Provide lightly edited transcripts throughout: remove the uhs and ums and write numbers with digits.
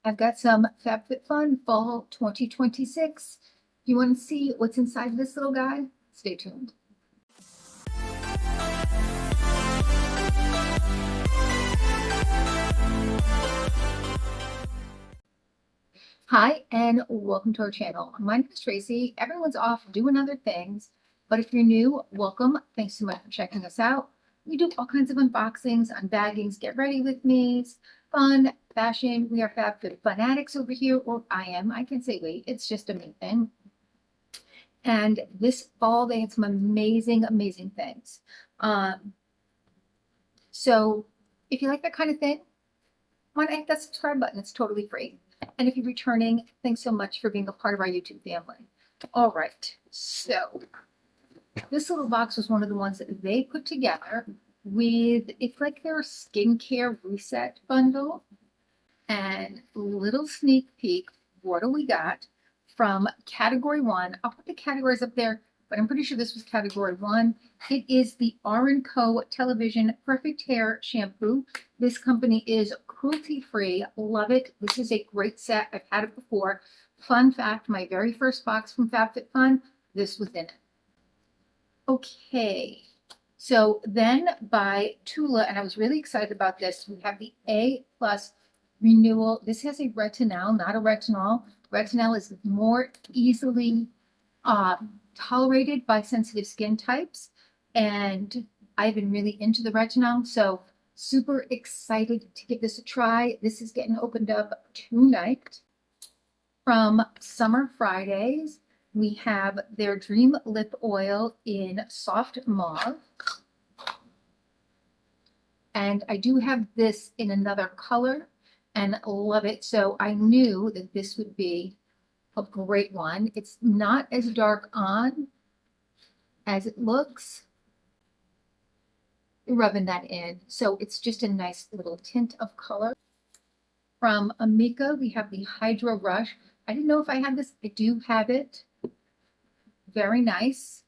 I've got some FabFitFun Fall 2026. If you want to see what's inside this little guy, stay tuned. Hi, and welcome to our channel. My name is Tracy. Everyone's off doing other things, but if you're new, welcome. Thanks so much for checking us out. We do all kinds of unboxings, unbaggings, get ready with me's, fun, fashion. We are FabFitFun addicts over here, or I am. I can say wait, it's just a me thing. And this fall, they had some amazing, amazing things. So if you like that kind of thing, why not hit that subscribe button? It's totally free. And if you're returning, thanks so much for being a part of our YouTube family. All right, so this little box was one of the ones that they put together with, it's like their skincare reset bundle. And little sneak peek, what do we got from category 1? I'll put the categories up there, but I'm pretty sure this was category 1. It is the R & Co Television Perfect Hair Shampoo. This company is cruelty-free. Love it. This is a great set. I've had it before. Fun fact, my very first box from FabFitFun, this was in it. Okay, so then by Tula, and I was really excited about this, we have the A+ Renewal. This has a retinol, not a retinol. Retinol is more easily tolerated by sensitive skin types, and I've been really into the retinol, so super excited to give this a try. This is getting opened up tonight. From Summer Fridays, we have their Dream Lip Oil in Soft Mauve. And I do have this in another color and love it. So I knew that this would be a great one. It's not as dark on as it looks. Rubbing that in. So it's just a nice little tint of color. From Amika, we have the Hydra Rush. I didn't know if I had this. I do have it. Very nice.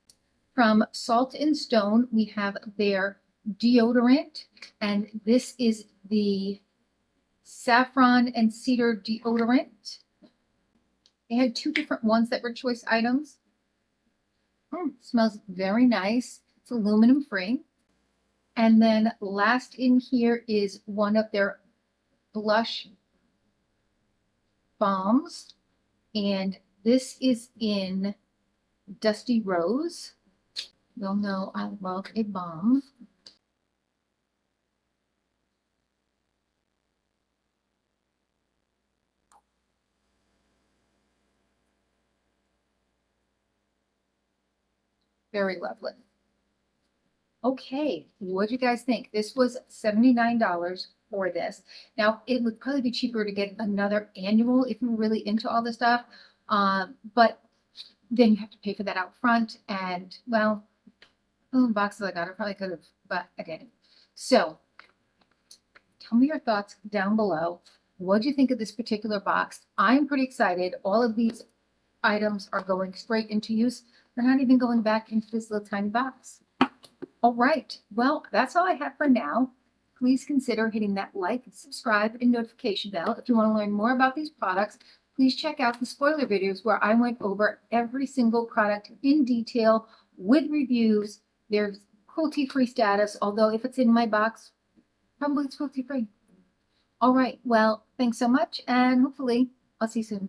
From Salt and Stone, we have their deodorant. And this is the Saffron and Cedar deodorant. They had 2 different ones that were choice items. Smells very nice. It's aluminum free. And then last in here is one of their blush balms. And this is in Dusty Rose. You'll know I love a balm. Very lovely. Okay, what do you guys think? This was $79 for this. Now, it would probably be cheaper to get another annual if you're really into all this stuff. But then you have to pay for that out front. And, well, the boxes I got, I probably could have, but I didn't. So, tell me your thoughts down below. What do you think of this particular box? I'm pretty excited. All of these items are going straight into use. They're not even going back into this little tiny box. All right, well, that's all I have for now. Please consider hitting that like, subscribe, and notification bell. If you want to learn more about these products, please check out the spoiler videos where I went over every single product in detail with reviews. There's cruelty-free status, although if it's in my box, probably it's cruelty-free. All right, well, thanks so much, and hopefully I'll see you soon.